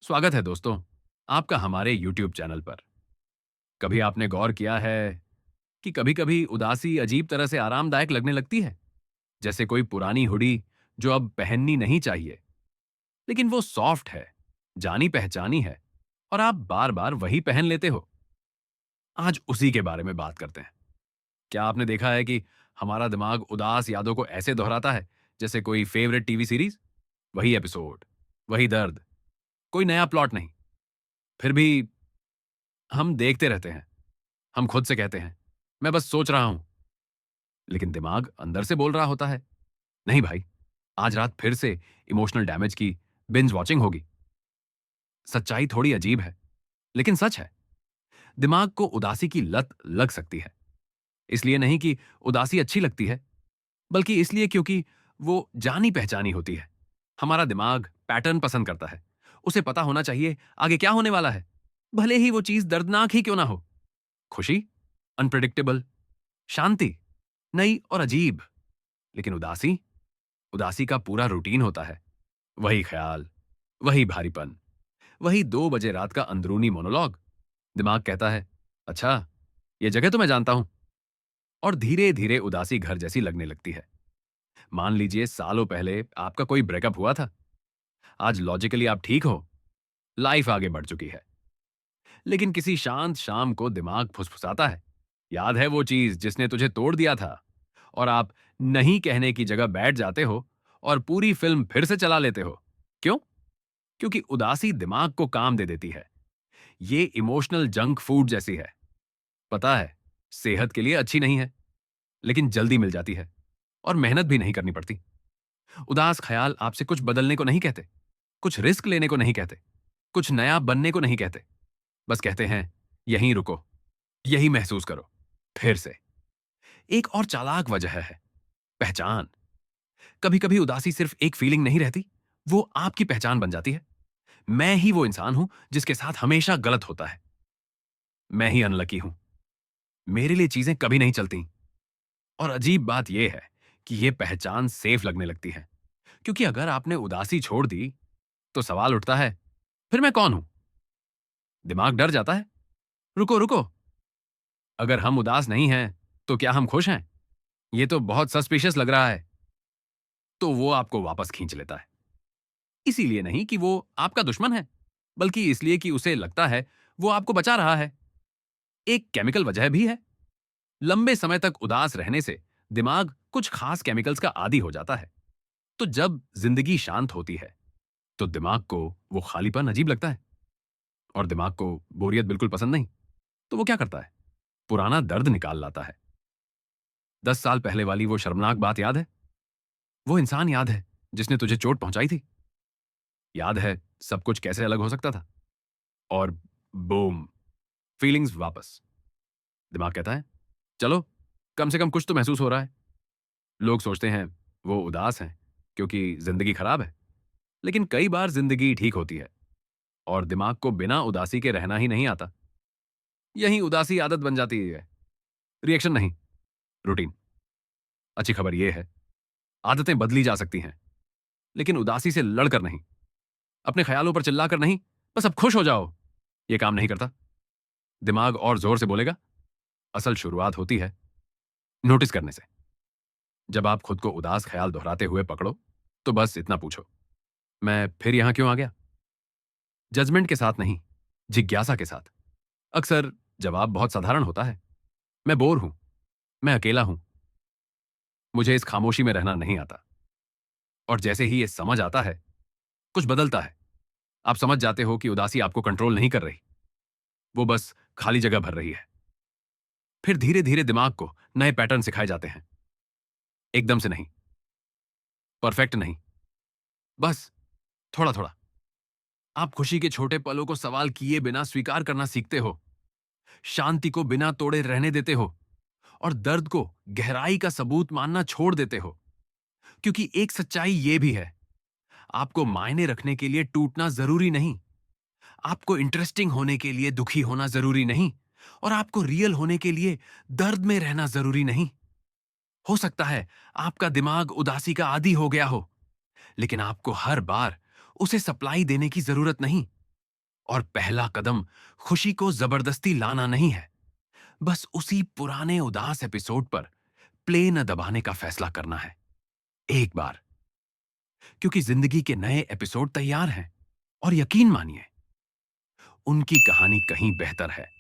स्वागत है दोस्तों, आपका हमारे YouTube चैनल पर। कभी आपने गौर किया है कि कभी-कभी उदासी अजीब तरह से आरामदायक लगने लगती है, जैसे कोई पुरानी हुडी जो अब पहननी नहीं चाहिए, लेकिन वो सॉफ्ट है, जानी-पहचानी है और आप बार-बार वही पहन लेते हो। आज उसी के बारे में बात करते हैं। क्या आपने देखा है कि हमारा दिमाग उदास यादों को ऐसे दोहराता है, जैसे कोई फेवरेट टीवी सीरीज? वही एपिसोड, वही दर्द, कोई नया प्लॉट नहीं। फिर भी हम देखते रहते हैं। हम खुद से कहते हैं, मैं बस सोच रहा हूं, लेकिन दिमाग अंदर से बोल रहा होता है, नहीं भाई, आज रात फिर से इमोशनल डैमेज की बिंज वॉचिंग होगी। सच्चाई थोड़ी अजीब है, लेकिन सच है। दिमाग को उदासी की लत लग सकती है। इसलिए नहीं कि उदासी अच्छी लगती है, बल्कि इसलिए क्योंकि वो जानी पहचानी होती है। हमारा दिमाग पैटर्न पसंद करता है। उसे पता होना चाहिए आगे क्या होने वाला है, भले ही वो चीज दर्दनाक ही क्यों ना हो। खुशी अनप्रिडिक्टेबल, शांति नई और अजीब, लेकिन उदासी, उदासी का पूरा रूटीन होता है। वही ख्याल, वही भारीपन, वही 2 बजे रात का अंदरूनी मोनोलॉग। दिमाग कहता है, अच्छा, ये जगह तो मैं जानता हूं। और धीरे धीरे उदासी घर जैसी लगने लगती है। मान लीजिए सालों पहले आपका कोई ब्रेकअप हुआ था। आज लॉजिकली आप ठीक हो, लाइफ आगे बढ़ चुकी है, लेकिन किसी शांत शाम को दिमाग फुसफुसाता है, याद है वो चीज जिसने तुझे तोड़ दिया था? और आप नहीं कहने की जगह बैठ जाते हो और पूरी फिल्म फिर से चला लेते हो। क्यों? क्योंकि उदासी दिमाग को काम दे देती है। ये इमोशनल जंक फूड जैसी है। पता है, सेहत के लिए अच्छी नहीं है, लेकिन जल्दी मिल जाती है और मेहनत भी नहीं करनी पड़ती। उदास ख्याल आपसे कुछ बदलने को नहीं कहते, कुछ रिस्क लेने को नहीं कहते, कुछ नया बनने को नहीं कहते। बस कहते हैं, यहीं रुको, यही महसूस करो, फिर से। एक और चालाक वजह है, पहचान। कभी कभी उदासी सिर्फ एक फीलिंग नहीं रहती, वो आपकी पहचान बन जाती है। मैं ही वो इंसान हूं जिसके साथ हमेशा गलत होता है। मैं ही अनलकी हूं, मेरे लिए चीजें कभी नहीं चलती। और अजीब बात यह है कि यह पहचान सेफ लगने लगती है, क्योंकि अगर आपने उदासी छोड़ दी तो सवाल उठता है, फिर मैं कौन हूं? दिमाग डर जाता है, रुको रुको, अगर हम उदास नहीं हैं तो क्या हम खुश हैं? यह तो बहुत सस्पिशियस लग रहा है। तो वो आपको वापस खींच लेता है। इसीलिए नहीं कि वो आपका दुश्मन है, बल्कि इसलिए कि उसे लगता है वो आपको बचा रहा है। एक केमिकल वजह भी है। लंबे समय तक उदास रहने से दिमाग कुछ खास केमिकल्स का आदी हो जाता है। तो जब जिंदगी शांत होती है तो दिमाग को वो खालीपन अजीब लगता है, और दिमाग को बोरियत बिल्कुल पसंद नहीं। तो वो क्या करता है? पुराना दर्द निकाल लाता है। 10 साल पहले वाली वो शर्मनाक बात याद है? वो इंसान याद है जिसने तुझे चोट पहुंचाई थी? याद है सब कुछ कैसे अलग हो सकता था? और बूम, फीलिंग्स वापस। दिमाग कहता है, चलो, कम से कम कुछ तो महसूस हो रहा है। लोग सोचते हैं वो उदास हैं क्योंकि जिंदगी खराब है, लेकिन कई बार जिंदगी ठीक होती है और दिमाग को बिना उदासी के रहना ही नहीं आता। यही उदासी आदत बन जाती है। रिएक्शन नहीं, रूटीन। अच्छी खबर यह है, आदतें बदली जा सकती हैं, लेकिन उदासी से लड़कर नहीं, अपने ख्यालों पर चिल्लाकर नहीं, बस अब खुश हो जाओ। यह काम नहीं करता। दिमाग और जोर से बोलेगा। असल शुरुआत होती है नोटिस करने से। जब आप खुद को उदास ख्याल दोहराते हुए पकड़ो, तो बस इतना पूछो, मैं फिर यहां क्यों आ गया? जजमेंट के साथ नहीं, जिज्ञासा के साथ। अक्सर जवाब बहुत साधारण होता है, मैं बोर हूं, मैं अकेला हूं, मुझे इस खामोशी में रहना नहीं आता। और जैसे ही ये समझ आता है, कुछ बदलता है। आप समझ जाते हो कि उदासी आपको कंट्रोल नहीं कर रही, वो बस खाली जगह भर रही है। फिर धीरे धीरे दिमाग को नए पैटर्न सिखाए जाते हैं। एकदम से नहीं, परफेक्ट नहीं, बस थोड़ा थोड़ा। आप खुशी के छोटे पलों को सवाल किए बिना स्वीकार करना सीखते हो, शांति को बिना तोड़े रहने देते हो, और दर्द को गहराई का सबूत मानना छोड़ देते हो। क्योंकि एक सच्चाई यह भी है, आपको मायने रखने के लिए टूटना जरूरी नहीं, आपको इंटरेस्टिंग होने के लिए दुखी होना जरूरी नहीं, और आपको रियल होने के लिए दर्द में रहना जरूरी नहीं। हो सकता है आपका दिमाग उदासी का आदी हो गया हो, लेकिन आपको हर बार उसे सप्लाई देने की जरूरत नहीं। और पहला कदम खुशी को जबरदस्ती लाना नहीं है, बस उसी पुराने उदास एपिसोड पर प्ले न दबाने का फैसला करना है, एक बार। क्योंकि जिंदगी के नए एपिसोड तैयार हैं, और यकीन मानिए, उनकी कहानी कहीं बेहतर है।